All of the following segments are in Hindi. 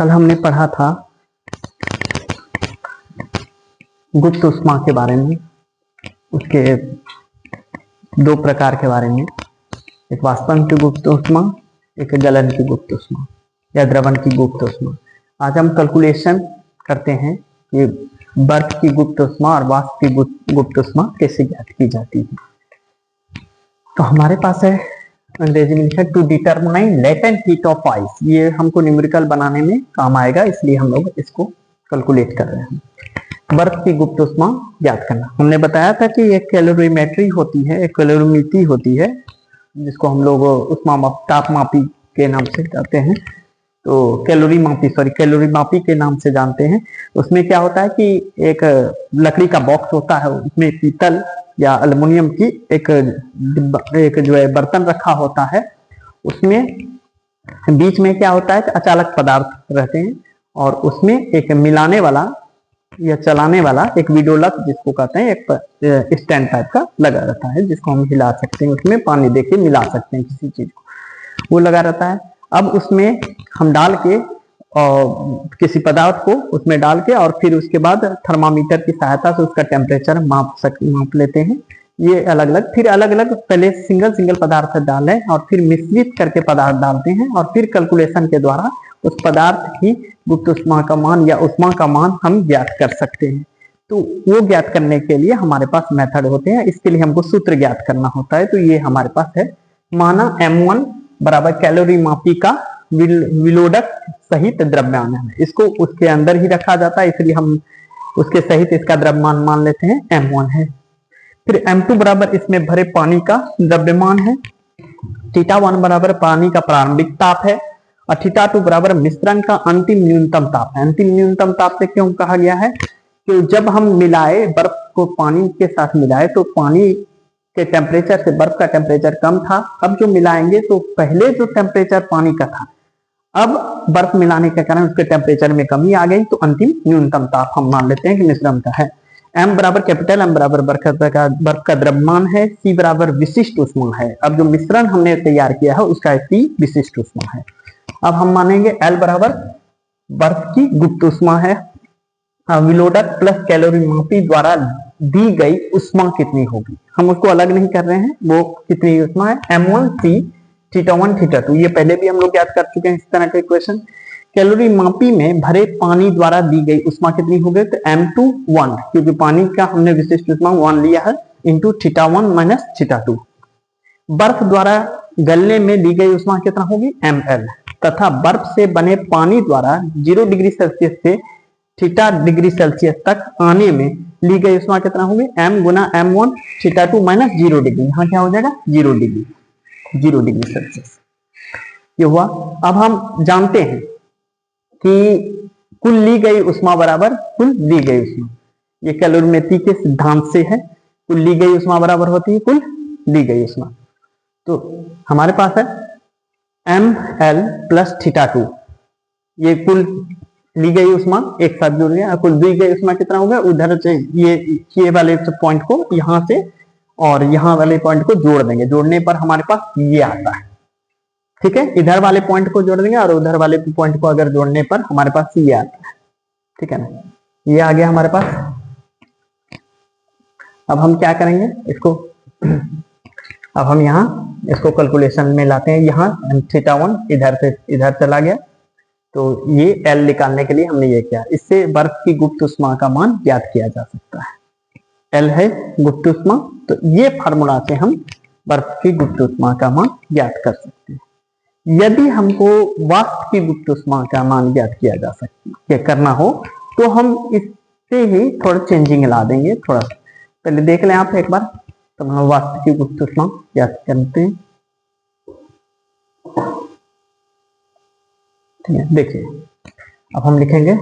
कल हमने पढ़ा था गुप्त ऊष्मा के बारे में, उसके दो प्रकार के बारे में, एक वाष्पन की गुप्त ऊष्मा, एक गलन की गुप्त ऊष्मा या द्रवण की गुप्त ऊष्मा। आज हम कैलकुलेशन करते हैं कि बर्फ की गुप्त ऊष्मा और वाष्प की गुप्त ऊष्मा कैसे ज्ञात की जाती है। तो हमारे पास है अंग्रेजी में लिखा to determine latent heat of ice. ये हमको न्यूमेरिकल बनाने में काम आएगा, इसलिए हम लोग इसको कैलकुलेट कर रहे हैं। बर्फ की गुप्त ऊष्मा ज्ञात करना। हमने बताया था कि एक कैलोरीमेट्री होती है, एक कैलोरीमिति होती है, जिसको हम लोग ऊष्मा तापमापी के नाम से जानते हैं। तो कैलोरी मापी के नाम से जानते हैं। उसमें क्या होता है कि एक लकड़ी का बॉक्स होता है, उसमें पीतल या एल्युमिनियम की एक जो है बर्तन रखा होता है। उसमें बीच में क्या होता है कि अचालक पदार्थ रहते हैं और उसमें एक मिलाने वाला या चलाने वाला एक विडोलक जिसको कहते हैं, एक स्टैंड टाइप का लगा रहता है, जिसको हम हिला सकते हैं, उसमें पानी देके मिला सकते हैं किसी चीज को, वो लगा रहता है। अब उसमें हम डाल के और किसी पदार्थ को उसमें डाल के और फिर उसके बाद थर्मामीटर की सहायता से उसका टेम्परेचर माप लेते हैं। ये अलग अलग फिर अलग अलग पहले सिंगल पदार्थ डालें और फिर मिश्रित करके पदार्थ डालते हैं और फिर कैलकुलेशन के द्वारा उस पदार्थ की गुप्त ऊष्मा का मान या ऊष्मा का मान हम ज्ञात कर सकते हैं। तो वो ज्ञात करने के लिए हमारे पास मेथड होते हैं, इसके लिए हमको सूत्र ज्ञात करना होता है। तो ये हमारे पास है, माना M1 बराबर कैलोरी मापी का विलोडक सहित द्रव्यमान है। इसको उसके अंदर ही रखा जाता है, इसलिए हम उसके सहित इसका द्रव्यमान मान लेते हैं M1 है। फिर M2 बराबर इसमें भरे पानी का द्रव्यमान है। θ1 बराबर पानी का प्रारंभिक ताप है और θ2 बराबर मिश्रण का अंतिम न्यूनतम ताप है। अंतिम न्यूनतम ताप से क्यों कहा गया है कि जब हम मिलाए बर्फ को पानी के साथ मिलाए तो पानी के टेम्परेचर से बर्फ का टेम्परेचर कम था। अब जो मिलाएंगे तो पहले जो टेम्परेचर पानी का था, अब बर्फ मिलाने के कारण उसके टेम्परेचर में कमी आ गई, तो अंतिम न्यूनतम ताप हम मान लेते हैं कि मिश्रण का है। M बराबर कैपिटल M बराबर बर्फ का द्रव्यमान है। C बराबर विशिष्ट ऊष्मा है। अब जो मिश्रण हमने तैयार किया है उसका C विशिष्ट ऊष्मा है। अब हम मानेंगे L बराबर बर्फ की गुप्त ऊष्मा है। विलोडक प्लस कैलोरी मापी द्वारा दी गई ऊष्मा कितनी होगी, हम उसको अलग नहीं कर रहे हैं, वो कितनी ऊष्मा है M1 C θ1 θ2। ये पहले भी हम लोग याद कर चुके हैं इस तरह के इक्वेशन। कैलोरी मापी में भरे पानी द्वारा दी गई ऊष्मा कितनी होगी, तो M2 1, क्योंकि पानी का हमने विशिष्ट ऊष्मा 1 लिया है, इंटू θ1 माइनस θ2। बर्फ द्वारा गलने में दी गई ऊष्मा कितना होगी ML, तथा बर्फ से बने पानी द्वारा 0 डिग्री सेल्सियस से θ डिग्री सेल्सियस तक आने में ली गई ऊष्मा कितना होगी M गुना M1 θ2 माइनस 0 डिग्री। यहाँ क्या हो जाएगा 0 डिग्री सेल्सियस। ये हुआ। अब हम जानते हैं कि कुल ली गई ऊष्मा बराबर कुल दी गई ऊष्मा, ये कैलोरीमेट्री के सिद्धांत से है। कुल ली गई ऊष्मा बराबर होती है कुल दी गई ऊष्मा। तो हमारे पास है ML प्लस θ2, ये कुल ली गई ऊष्मा एक साथ जोड़ लिया। कुल दी गई ऊष्मा कितना होगा, उधर से ये वाले पॉइंट को यहां से और यहाँ वाले पॉइंट को जोड़ देंगे, जोड़ने पर हमारे पास ये आता है। ठीक है, इधर वाले पॉइंट को जोड़ देंगे और उधर वाले पॉइंट को अगर जोड़ने पर हमारे पास ये आता है। ठीक है ना, ये आ गया हमारे पास। अब हम क्या करेंगे इसको, अब हम यहाँ इसको कैलकुलेशन में लाते हैं। यहाँ θ1 इधर से इधर चला गया, तो ये L निकालने के लिए हमने ये किया। इससे बर्फ की गुप्त ऊष्मा का मान ज्ञात किया जा सकता है। L है गुप्त ऊष्मा, तो ये फार्मूला से हम बर्फ की गुप्त ऊष्मा का मान ज्ञात कर सकते हैं। यदि हमको वाष्प की गुप्त ऊष्मा का मान ज्ञात किया जा सकता करना हो तो हम इससे ही थोड़ा चेंजिंग ला देंगे। थोड़ा पहले देख लें आप एक बार, तो हम वाष्प की गुप्त ऊष्मा ज्ञात करते हैं। ठीक है, देखिए अब हम लिखेंगे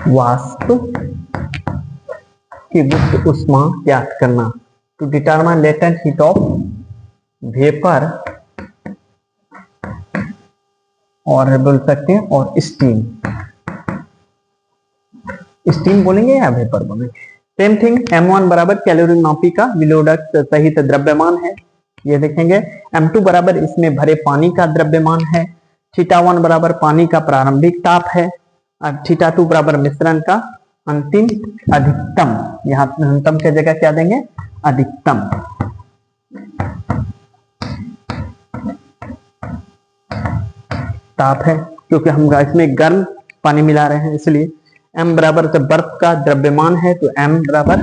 वाष्प की गुप्त ऊष्मा ज्ञात करना, to determine latent heat of vapour और बोल सकते हैं और स्टीम बोलेंगे या वेपर बोलेंगे, सेम थिंग। M1 बराबर कैलोरी मापी का विलोडक सहित द्रव्यमान है, ये देखेंगे। M2 बराबर इसमें भरे पानी का द्रव्यमान है। θ1 बराबर पानी का प्रारंभिक ताप है और θ2 बराबर मिश्रण का अंतिम अधिकतम। यहाँ न्यूनतम की जगह क्या देंगे? अधिकतम। ताप है क्योंकि हम इसमें गर्म पानी मिला रहे हैं, इसलिए m बराबर जब बर्फ का द्रव्यमान है तो m बराबर,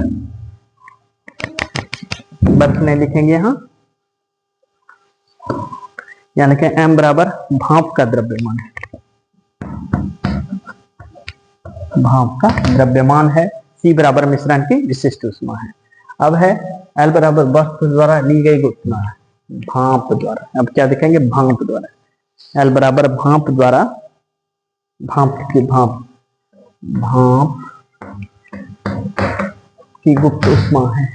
बर्फ नहीं लिखेंगे यहाँ लिखें m बराबर भाप का द्रव्यमान है, भाप का द्रव्यमान है। c बराबर मिश्रण की विशिष्ट ऊष्मा है। अब है l बराबर बर्फ द्वारा ली गई ऊष्मा है, भाप द्वारा। अब क्या दिखेंगे? भाप द्वारा। l बराबर भाप द्वारा, भाप की गुप्त ऊष्मा है,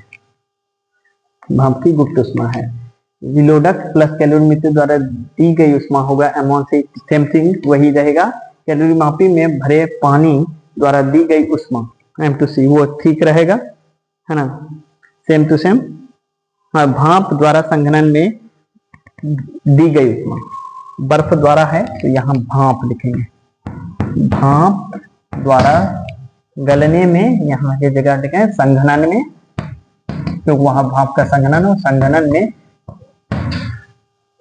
भाप की गुप्त ऊष्मा है। विलोडक प्लस कैलोरीमीटर द्वारा दी गई ऊष्मा होगा m1 से, सेम थिंग वही रहेगा। कैलोरी मापी में भरे पानी द्वारा दी गई ऊष्मा m2c, वो ठीक रहेगा, है ना, सेम टू सेम। हाँ, भाप द्वारा संघनन में दी गई ऊष्मा, बर्फ द्वारा है तो यहाँ भाप लिखेंगे, भाप द्वारा गलने में, यहाँ की जगह लिखें संघनन में, क्योंकि वहां भाप का संघनन हो, संघनन में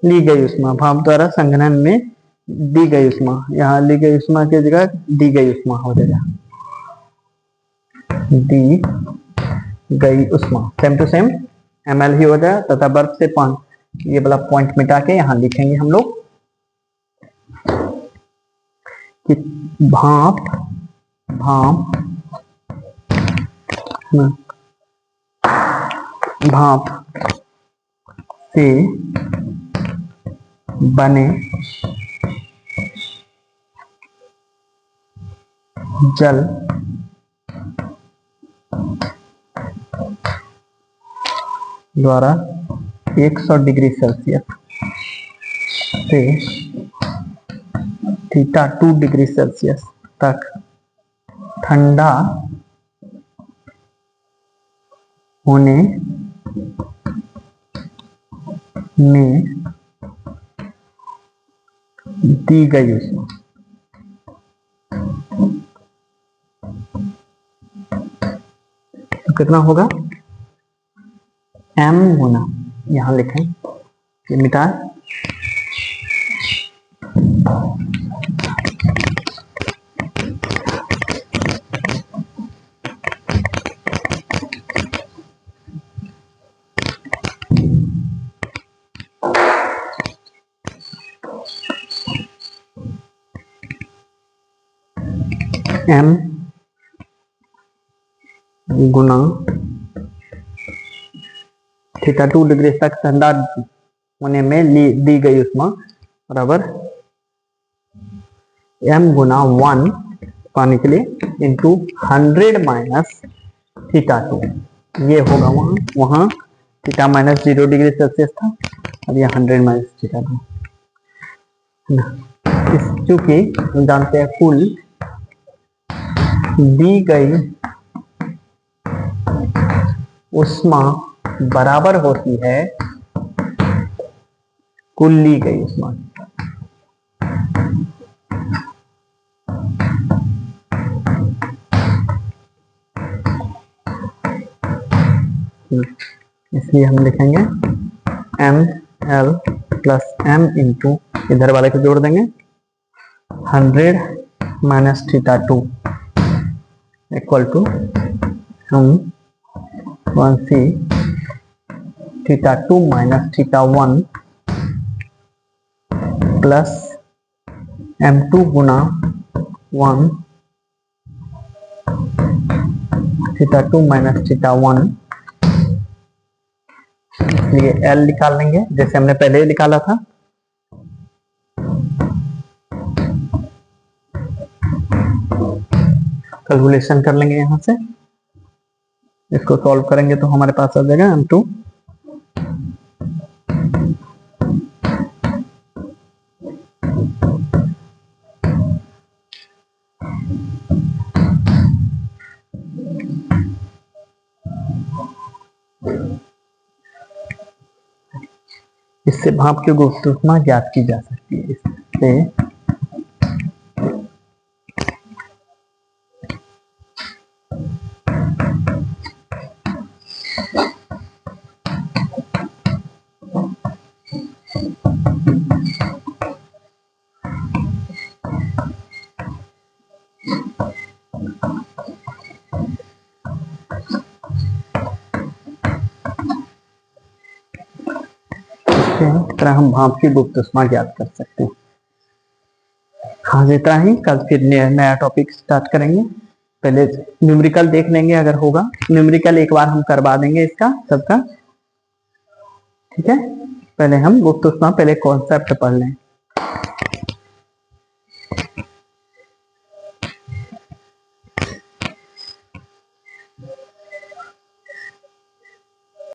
ली गई ऊष्मा, भाप द्वारा संघनन में दी गई ऊष्मा, यहाँ ली गई ऊष्मा की जगह दी गई ऊष्मा हो जाएगा, दी गई ऊष्मा, सेम टू सेम ml ही हो जाएगा। तथा बर्फ से पानी, ये वाला पॉइंट मिटा के यहाँ लिखेंगे हम लोग कि भाप से बने जल द्वारा 100 डिग्री सेल्सियस से θ2 डिग्री सेल्सियस तक ठंडा होने में दी गई ऊष्मा, तो कितना होगा? m गुना, यहां लिखें, ये मिटा, m गुना θ2 डिग्री तक ठंडा होने में दी गई ऊष्मा बराबर m गुना 1 पानी के लिए इंटू 100 माइनस θ2, ये होगा वहां थीटा माइनस 0 डिग्री सेल्सियस था, अब ये 100 माइनस θ2, चूंकि हम जानते हैं कुल दी गई ऊष्मा बराबर होती है कुल ली गई ऊष्मा। इसलिए हम लिखेंगे ml प्लस m इंटू, इधर वाले को जोड़ देंगे 100 माइनस θ2 इक्वल टू हम 1c θ2 माइनस θ1 प्लस m2 गुना 1 θ2 माइनस θ1, इसलिए L निकाल लेंगे जैसे हमने पहले ही निकाला था। कैलकुलेशन कर लेंगे यहां से, इसको सॉल्व करेंगे तो हमारे पास आ जाएगा m2 इससे भाप की गुप्त ऊष्मा ज्ञात की जा सकती है। से इस तरह हम भाप की गुप्त ऊष्मा ज्ञात कर सकते हैं। आज इतना ही, कल फिर नया टॉपिक स्टार्ट करेंगे। पहले न्यूमेरिकल देख लेंगे, अगर होगा न्यूमेरिकल एक बार हम करवा देंगे इसका सबका, ठीक है। पहले हम गुप्त ऊष्मा पहले कॉन्सेप्ट पढ़ लें।